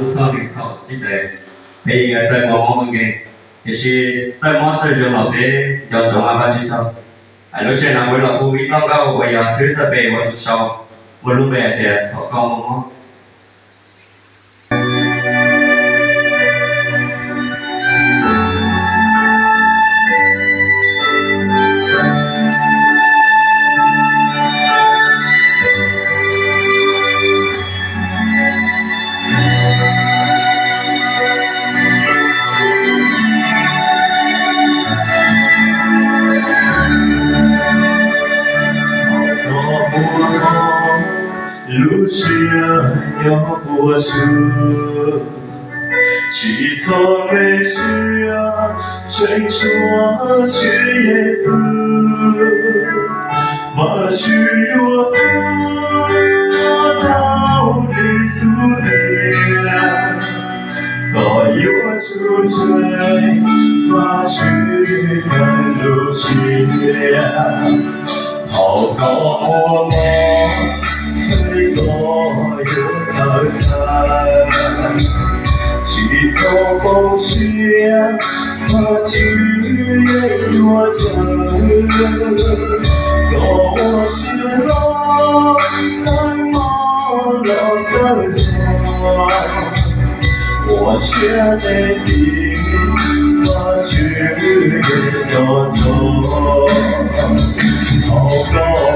都操领操，记得，thì在我们嘅，就是在我这就老的要做阿巴去操，lúc trước nào với là cô bị tao cao bây giờ xứจะvềวันsau một lúc về thì thọ con không路上有波折，去错没事啊，谁说是耶稣？我需要我到你苏联，我有出征，我是个路线，好高我最多有早餐，去做梦想，我去也我讲，多我失落，在梦了的家，我却没比，我去也要做，好高我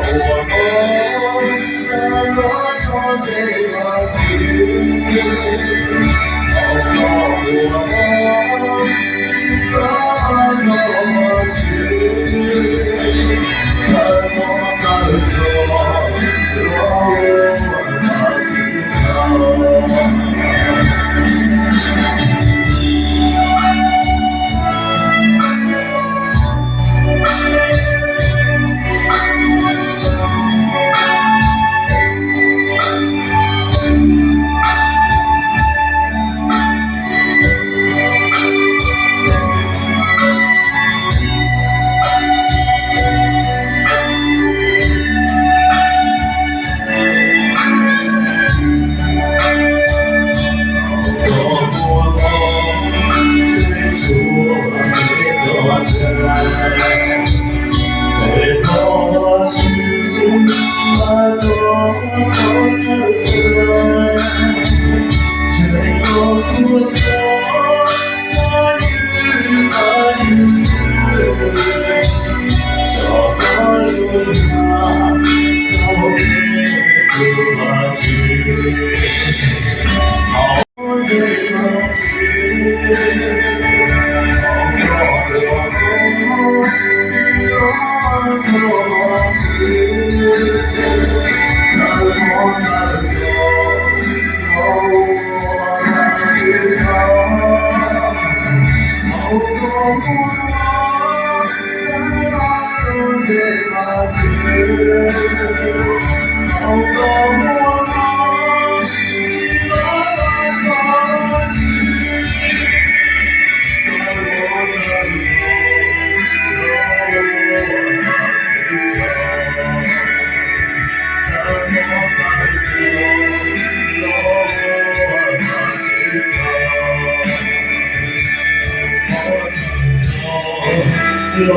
老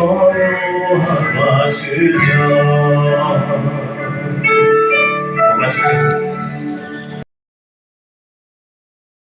马是家。